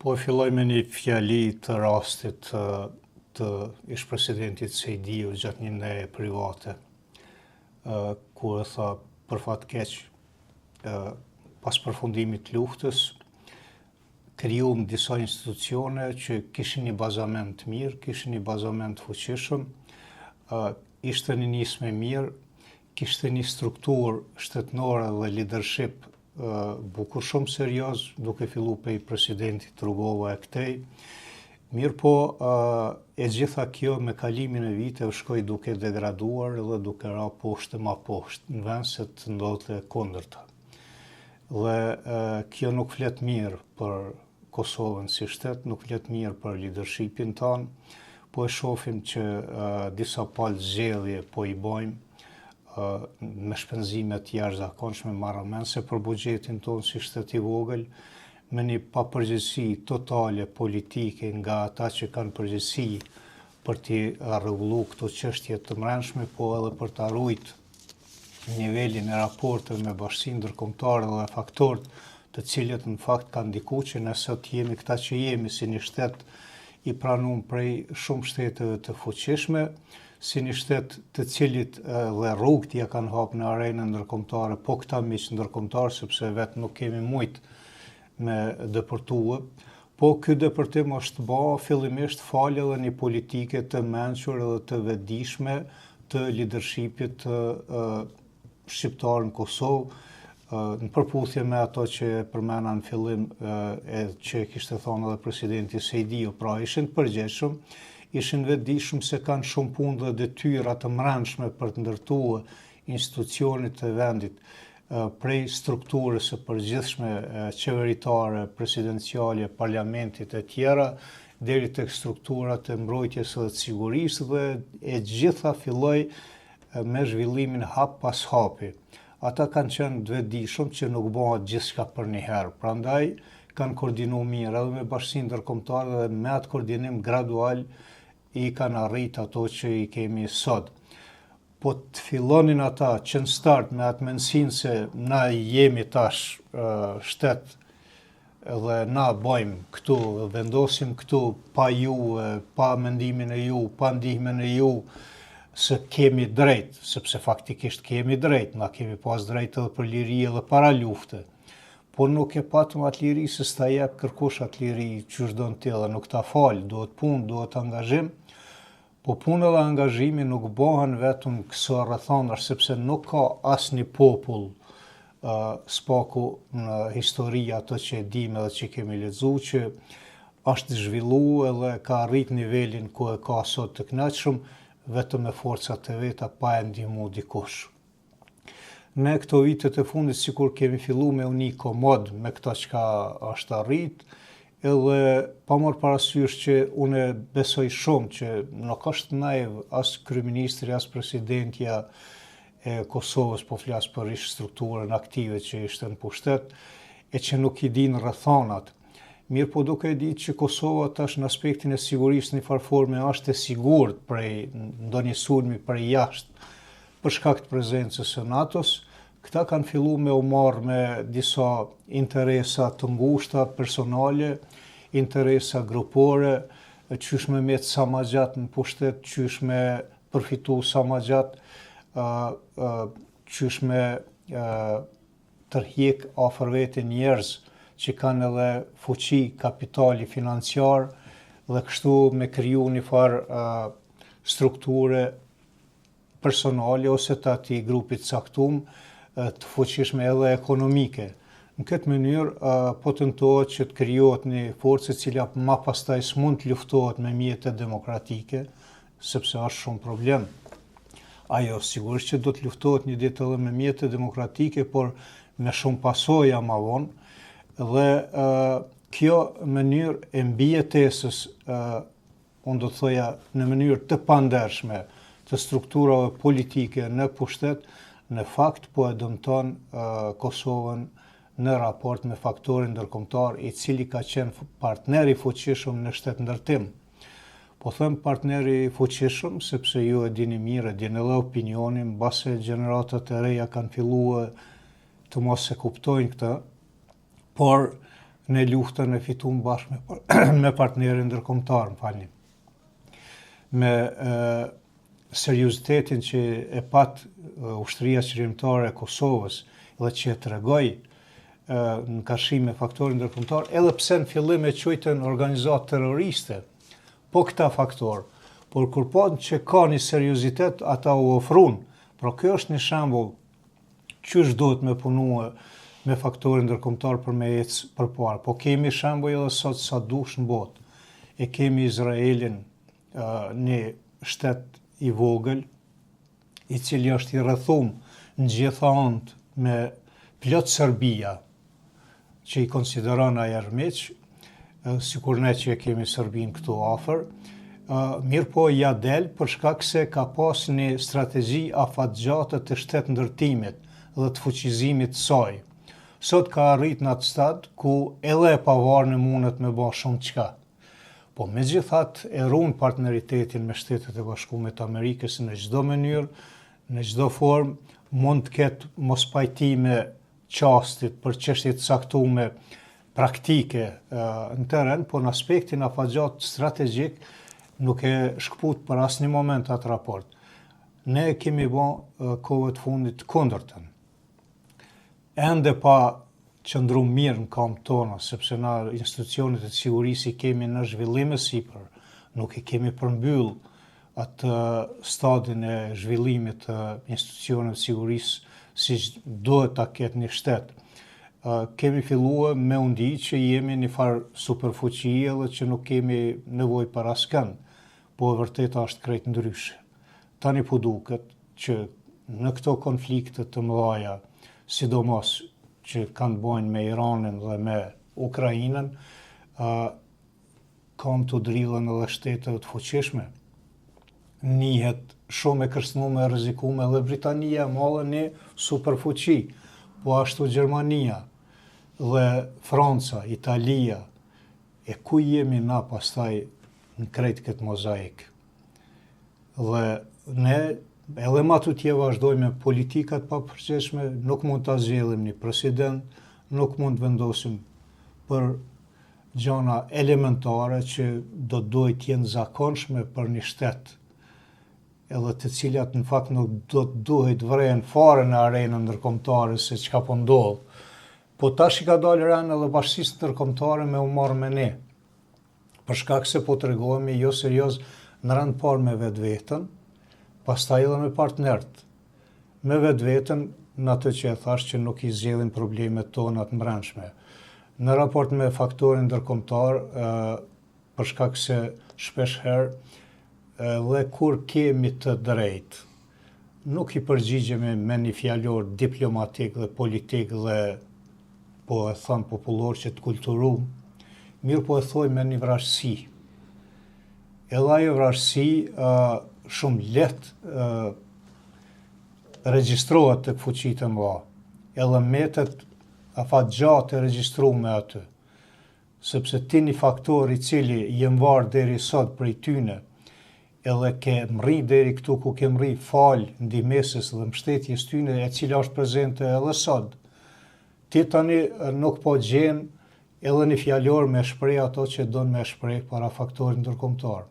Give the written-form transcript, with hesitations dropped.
Po filloj me një fjali të rastit të ish-presidentit Sejdiu gjatë një ndeje private, ku e tha për fat keq, pas përfundimit të luftës, krijuam disa institucione që kishin një bazament të mirë, kishin një bazament të fuqishëm, ishte një nismë e mirë, kishte një strukturë shtetnore dhe leadership bukur shumë serioz, duke fillu prej presidentit Rugova e këtej. Mirë po, e gjitha kjo me kalimin e viteve shkoi duke degraduar dhe duke ra poshtë ma poshtë, në vend se të ndodhte kundërta. Dhe kjo nuk flet mirë për Kosovën si shtet, nuk flet mirë për leadershipin tanë, po e shohim që disa palë zgjedhje po i bojmë, me shpenzime të jashtëzakonshme, marrë mend se për buxhetin tonë si shtet i vogël, me një papërgjegjësi totale politike nga ata që kanë përgjegjësi për t'i rregulluar këto çështje të brendshme, po edhe për ta ruajtur nivelin e raporteve me bashkinë ndërkombëtare dhe faktorët të cilët në fakt kanë ndikuar që ne sot jemi këta që jemi si një shtet i pranuar prej shumë shteteve të fuqishme, si një shtet të cilit dhe rrugët ja kanë hapur në arenën ndërkombëtare, po këta miq ndërkombëtar, sepse vetë nuk kemi mujt me depërtue, po ky depërtim është bë fillimisht falë edhe një politike të mençur edhe të vetëdijshme të leadershipit shqiptar në Kosovë, në përputhje me ato që përmenda në fillim që kishte thonë edhe presidenti Sejdiu, pra ishin të përgjegjshëm, ishin vetëdijshëm se kanë shumë punë dhe detyra të mbrëmshme për të ndërtuar institucionet të vendit, prej strukturës së përgjithshme qeveritare, presidenciale, parlamentit e tjera, deri tek strukturat e mbrojtjes dhe të sigurisë, dhe e gjitha filloi me zhvillimin hap pas hapi. Ata kanë qenë të vetëdijshëm që nuk bëhet gjithçka për një herë, prandaj kanë koordinuar mirë edhe me Bashkinë Ndërkombëtare dhe me atë koordinim gradual i kanë arrit ato që i kemi sot. Po të fillonin ata që në start me atë mendësinë se na jemi tash shtet dhe na bëjmë këtu, vendosim këtu pa ju, pa mendimin e ju, pa ndihmën e ju, se kemi drejt, sepse faktikisht kemi drejt, na kemi pas drejt edhe për liri edhe para lufte. Po nuk e patëm atë liri se s'ta jep kërkush atë liri qysh don ti dhe nuk ta fal, duhet punë, duhet angazhim. Po punë dhe angazhimi nuk bëhen vetëm këso rrethandash, sepse nuk ka asnjë popull spaku në histori ato që e dim edhe që kemi lexuar që është zhvilluar edhe ka arrit nivelin ku e ka sot të kënaqshëm vetëm me forcat e veta pa e ndihmuar dikush. Ne këto vitet e fundit sikur kemi filluar me u ni komod me këto çka është arrit, edhe pa marrë parasysh që unë besoj shumë që nuk është naiv as kryeministri, as presidentja e Kosovës, po flas për ish strukturën aktive që ishte në pushtet, e që nuk i din rrethanat. Mirë po duke e ditë që Kosova tash në aspektin e sigurisë në farë forme është e sigurt prej ndonjë sulmi prej jashtë për shkak të prezencës së NATO-s, këta kanë filluar me u marrë me disa interesa të ngushta personale, interesa grupore, qysh me met sa ma gjatë në pushtet, qysh me përfitu sa ma gjatë, qysh me tërhiq afër vete njerëz që kanë edhe fuqi kapitali financiar dhe kështu me kriju një farë strukture personale ose të ati grupit caktuar të fuqishme edhe ekonomike. Në këtë mënyrë po tentohet që të krijohet një forcë e cila më pastaj s'mund të luftohet me mjete demokratike, sepse është shumë problem. Ajo sigurisht që do të luftohet një ditë edhe me mjete demokratike, por me shumë pasoja më vonë, dhe kjo mënyrë e mbijetesës, unë do të thoja në mënyrë të pandershme të strukturave politike në pushtet, në fakt po e dëmton Kosovën në raport me faktorin ndërkombëtar i cili ka qenë partneri fuqishëm në shtetëndërtim. Po them partneri fuqishëm sepse ju e dini mirë, e dini edhe opinionin, mbase gjeneratat e reja kanë filluar të mos e kuptojnë këtë, por në luftën e fituar bashkë me partnerin ndërkombëtar, me seriozitetin që e pat ushtria qërimtare e Kosovës dhe që e tregoj në kashim me faktorin ndërkombëtar, edhe pse në fillim e quajtën organizatë terroriste, po këta faktor, por kur po që ka një seriozitet, ata u ofrun. Pra kjo është një shembull qysh duhet me punu me faktorin ndërkombëtar për me ecë përpara. Po kemi shembull edhe sot sa dush në botë. E kemi Izraelin, një shtet i vogël, i cili është i rrethum në gjitha anët me plot Serbia, që i konsideron ai armiq, sikur ne që e kemi Serbinë këtu afër, mirë po ja del për shkak se ka pas një strategji afatgjate të shtet ndërtimit dhe të fuqizimit të saj. Sot ka arrit në atë stad ku edhe e pavarur mundet me bë shumë çka. Po megjithatë e ruan partneritetin me Shtetet e Bashkuara të Amerikës në çdo mënyrë, në çdo formë, mund të ketë mospajtime qastit për çështje të caktuara praktike në terren, po në aspektin afatgjat strategjik nuk e shkput për asnjë moment atë raport. Ne kemi bën kohët të fundit kundërtën. Ende pa qëndru mirë në kampë tona, sepse na institucionet e sigurisë i kemi në zhvillim e sipër, nuk i kemi përmbyll atë stadin e zhvillimit të institucionet e sigurisë si duhet ta ketë një shtet. Kemi filluar me u ndi që jemi një farë superfuqi edhe që nuk kemi nevojë për askënd, po e vërteta është krejt ndryshe. Tani po duket që në këto konflikte të mëdha, sidomos që kanë bojnë me Iranin dhe me Ukrainën, kanë të dridhen edhe shtetet të fuqishme. Njihet shumë e kërcënuar e rrezikuar edhe Britania, mollë një superfuqi, po ashtu Gjermania dhe Franca, Italia, e ku jemi na pastaj në krejt këtë mozaik. Dhe ne edhe ma tutje vazhdojmë me politikat pa përgjithshme, nuk mund ta zgjellim një president, nuk mund të vendosim për gjëra elementare që do të duhet të jenë zakonshme për një shtet, edhe të cilat në fakt nuk do të duhet vrehen fare në arenën ndërkombëtare se çka po ndodh. Po tash i ka dalë rënë edhe bashkisë ndërkombëtare me u marrë me ne. Për shkak se po tregohemi jo serioz në rand parë me vetveten, pastaj edhe me partnerët. Me vetveten në atë që e thash që nuk i zgjellim problemet tona të brendshme. Në raport me faktorin ndërkombëtar, për shkak se shpesh herë dhe kur kemi të drejtë, nuk i përgjigjemi me një fjalor diplomatik dhe politik dhe po e thënë popullor që të kulturum, mirë po e thoj me një vrasësi. Edhe ajo vrasësi shumë lehtë regjistrohet tek fuqitë e mëdha, edhe metet afatgjatë regjistruar me aty, sepse ti një faktor i cili je mvarë deri sot prej tyne, edhe ke mri deri këtu ku ke mri falë ndihmesës dhe mbështetjes tyne e cila është prezente edhe sot. Ti tani nuk po gjen edhe një fjalor me shpreh ato që don me shpreh para faktorit ndërkombëtar.